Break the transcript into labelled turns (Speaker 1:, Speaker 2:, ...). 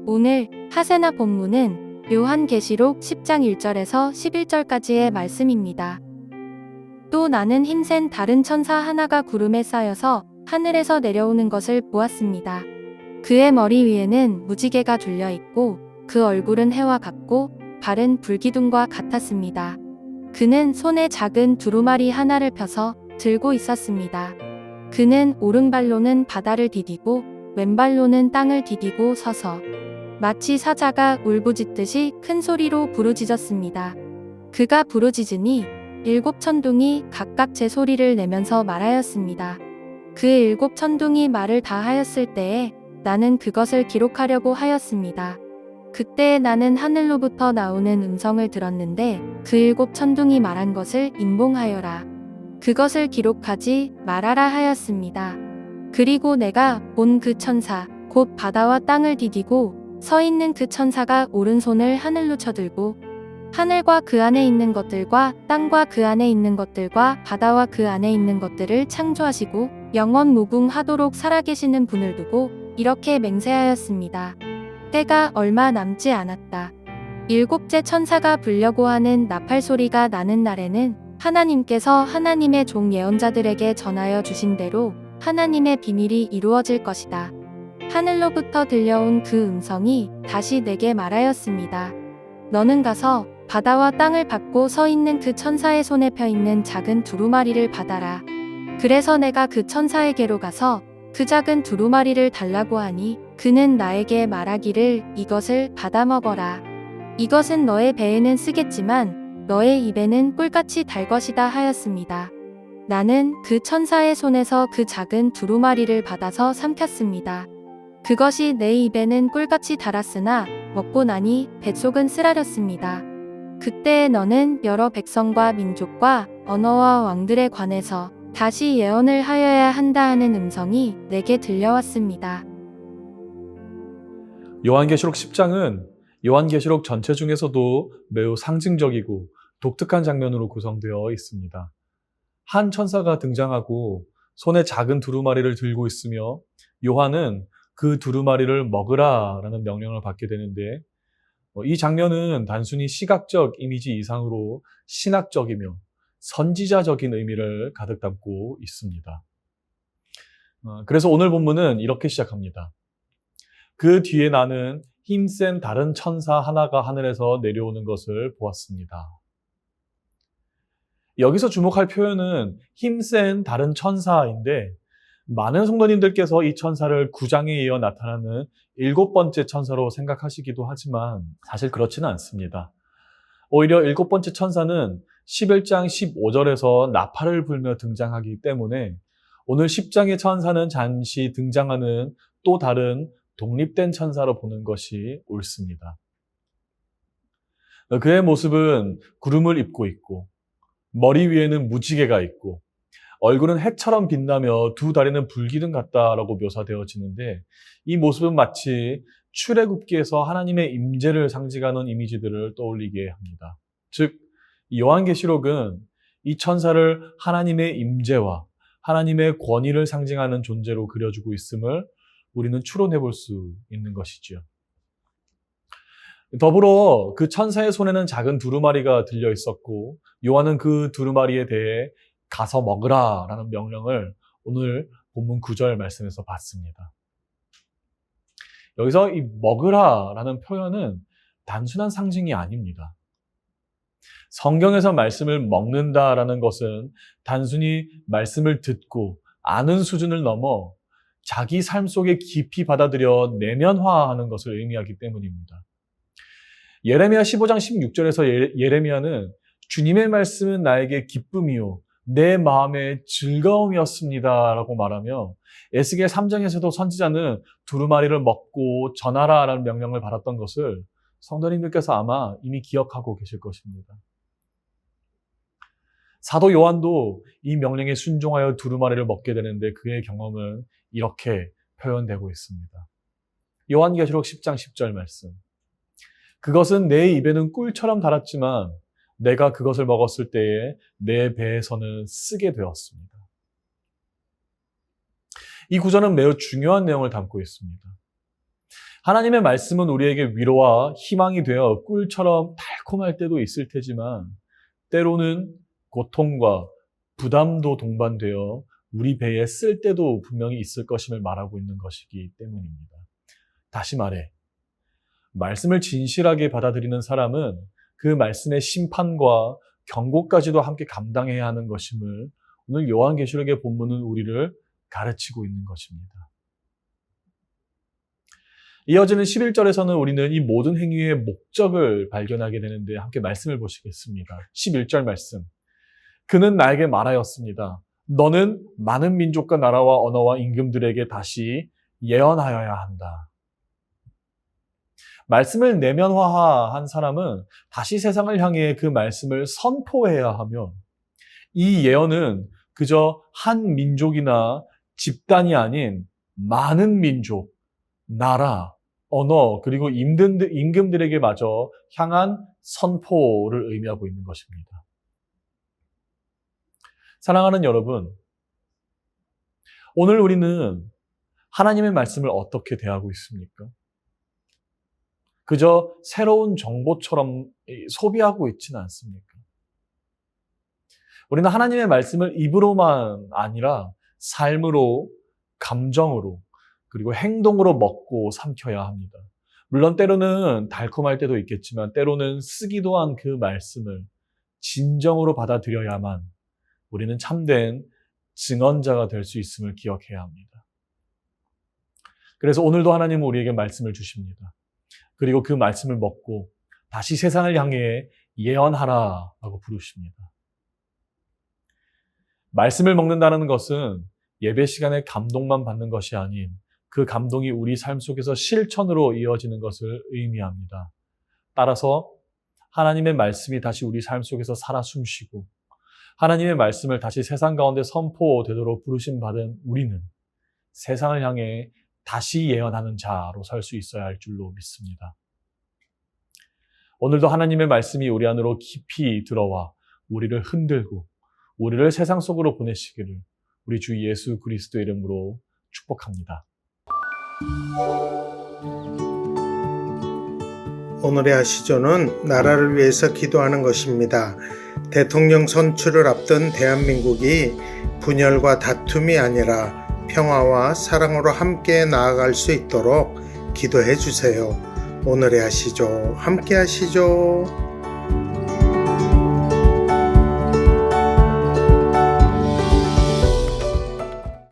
Speaker 1: 오늘 하세나 본문은 요한계시록 10장 1절에서 11절까지의 말씀입니다. 또 나는 힘센 다른 천사 하나가 구름에 쌓여서 하늘에서 내려오는 것을 보았습니다. 그의 머리 위에는 무지개가 둘려 있고 그 얼굴은 해와 같고 발은 불기둥과 같았습니다. 그는 손에 작은 두루마리 하나를 펴서 들고 있었습니다. 그는 오른발로는 바다를 디디고 왼발로는 땅을 디디고 서서 마치 사자가 울부짖듯이 큰 소리로 부르짖었습니다. 그가 부르짖으니 7 천둥이 각각 제 소리를 내면서 말하였습니다. 그 7 천둥이 말을 다 하였을 때에 나는 그것을 기록하려고 하였습니다. 그때 나는 하늘로부터 나오는 음성을 들었는데 그 7 천둥이 말한 것을 임봉하여라. 그것을 기록하지 말아라 하였습니다. 그리고 내가 본 그 천사, 곧 바다와 땅을 디디고 서 있는 그 천사가 오른손을 하늘로 쳐들고 하늘과 그 안에 있는 것들과 땅과 그 안에 있는 것들과 바다와 그 안에 있는 것들을 창조하시고 영원 무궁하도록 살아계시는 분을 두고 이렇게 맹세하였습니다. 때가 얼마 남지 않았다. 7째 천사가 불려고 하는 나팔 소리가 나는 날에는 하나님께서 하나님의 종 예언자들에게 전하여 주신 대로 하나님의 비밀이 이루어질 것이다. 하늘로부터 들려온 그 음성이 다시 내게 말하였습니다. 너는 가서 바다와 땅을 받고 서 있는 그 천사의 손에 펴 있는 작은 두루마리를 받아라. 그래서 내가 그 천사에게로 가서 그 작은 두루마리를 달라고 하니 그는 나에게 말하기를 이것을 받아 먹어라. 이것은 너의 배에는 쓰겠지만 너의 입에는 꿀같이 달 것이다 하였습니다. 나는 그 천사의 손에서 그 작은 두루마리를 받아서 삼켰습니다. 그것이 내 입에는 꿀같이 달았으나 먹고 나니 뱃속은 쓰라렸습니다. 그때 너는 여러 백성과 민족과 언어와 왕들에 관해서 다시 예언을 하여야 한다 하는 음성이 내게 들려왔습니다.
Speaker 2: 요한계시록 10장은 요한계시록 전체 중에서도 매우 상징적이고 독특한 장면으로 구성되어 있습니다. 한 천사가 등장하고 손에 작은 두루마리를 들고 있으며 요한은 그 두루마리를 먹으라 라는 명령을 받게 되는데 이 장면은 단순히 시각적 이미지 이상으로 신학적이며 선지자적인 의미를 가득 담고 있습니다. 그래서 오늘 본문은 이렇게 시작합니다. 그 뒤에 나는 힘센 다른 천사 하나가 하늘에서 내려오는 것을 보았습니다. 여기서 주목할 표현은 힘센 다른 천사인데 많은 성도님들께서 이 천사를 9장에 이어 나타나는 7번째 천사로 생각하시기도 하지만 사실 그렇지는 않습니다. 오히려 7번째 천사는 11장 15절에서 나팔을 불며 등장하기 때문에 오늘 10장의 천사는 잠시 등장하는 또 다른 독립된 천사로 보는 것이 옳습니다. 그의 모습은 구름을 입고 있고 머리 위에는 무지개가 있고 얼굴은 해처럼 빛나며 두 다리는 불기둥 같다라고 묘사되어지는데 이 모습은 마치 출애굽기에서 하나님의 임재를 상징하는 이미지들을 떠올리게 합니다. 즉 요한계시록은 이 천사를 하나님의 임재와 하나님의 권위를 상징하는 존재로 그려주고 있음을 우리는 추론해 볼 수 있는 것이지요. 더불어 그 천사의 손에는 작은 두루마리가 들려 있었고 요한은 그 두루마리에 대해 가서 먹으라 라는 명령을 오늘 본문 9절 말씀에서 받습니다. 여기서 이 먹으라 라는 표현은 단순한 상징이 아닙니다. 성경에서 말씀을 먹는다라는 것은 단순히 말씀을 듣고 아는 수준을 넘어 자기 삶 속에 깊이 받아들여 내면화하는 것을 의미하기 때문입니다. 예레미야 15장 16절에서 예레미야는 주님의 말씀은 나에게 기쁨이요 내 마음의 즐거움이었습니다 라고 말하며 에스겔 3장에서도 선지자는 두루마리를 먹고 전하라 라는 명령을 받았던 것을 성도님들께서 아마 이미 기억하고 계실 것입니다. 사도 요한도 이 명령에 순종하여 두루마리를 먹게 되는데 그의 경험은 이렇게 표현되고 있습니다. 요한계시록 10장 10절 말씀. 그것은 내 입에는 꿀처럼 달았지만 내가 그것을 먹었을 때에 내 배에서는 쓰게 되었습니다. 이 구절은 매우 중요한 내용을 담고 있습니다. 하나님의 말씀은 우리에게 위로와 희망이 되어 꿀처럼 달콤할 때도 있을 테지만 때로는 고통과 부담도 동반되어 우리 배에 쓸 때도 분명히 있을 것임을 말하고 있는 것이기 때문입니다. 다시 말해, 말씀을 진실하게 받아들이는 사람은 그 말씀의 심판과 경고까지도 함께 감당해야 하는 것임을 오늘 요한계시록의 본문은 우리를 가르치고 있는 것입니다. 이어지는 11절에서는 우리는 이 모든 행위의 목적을 발견하게 되는데 함께 말씀을 보시겠습니다. 11절 말씀. 그는 나에게 말하였습니다. 너는 많은 민족과 나라와 언어와 임금들에게 다시 예언하여야 한다. 말씀을 내면화한 사람은 다시 세상을 향해 그 말씀을 선포해야 하며 이 예언은 그저 한 민족이나 집단이 아닌 많은 민족, 나라, 언어, 그리고 임금들에게 마저 향한 선포를 의미하고 있는 것입니다. 사랑하는 여러분, 오늘 우리는 하나님의 말씀을 어떻게 대하고 있습니까? 그저 새로운 정보처럼 소비하고 있지는 않습니까? 우리는 하나님의 말씀을 입으로만 아니라 삶으로, 감정으로, 그리고 행동으로 먹고 삼켜야 합니다. 물론 때로는 달콤할 때도 있겠지만 때로는 쓰기도 한 그 말씀을 진정으로 받아들여야만 우리는 참된 증언자가 될 수 있음을 기억해야 합니다. 그래서 오늘도 하나님은 우리에게 말씀을 주십니다. 그리고 그 말씀을 먹고 다시 세상을 향해 예언하라라고 부르십니다. 말씀을 먹는다는 것은 예배 시간에 감동만 받는 것이 아닌 그 감동이 우리 삶 속에서 실천으로 이어지는 것을 의미합니다. 따라서 하나님의 말씀이 다시 우리 삶 속에서 살아 숨쉬고 하나님의 말씀을 다시 세상 가운데 선포되도록 부르심 받은 우리는 세상을 향해 다시 예언하는 자로 설 수 있어야 할 줄로 믿습니다. 오늘도 하나님의 말씀이 우리 안으로 깊이 들어와 우리를 흔들고 우리를 세상 속으로 보내시기를 우리 주 예수 그리스도의 이름으로 축복합니다.
Speaker 3: 오늘의 아시조는 나라를 위해서 기도하는 것입니다. 대통령 선출을 앞둔 대한민국이 분열과 다툼이 아니라 평화와 사랑으로 함께 나아갈 수 있도록 기도해 주세요. 오늘의 아시죠? 함께 하시죠.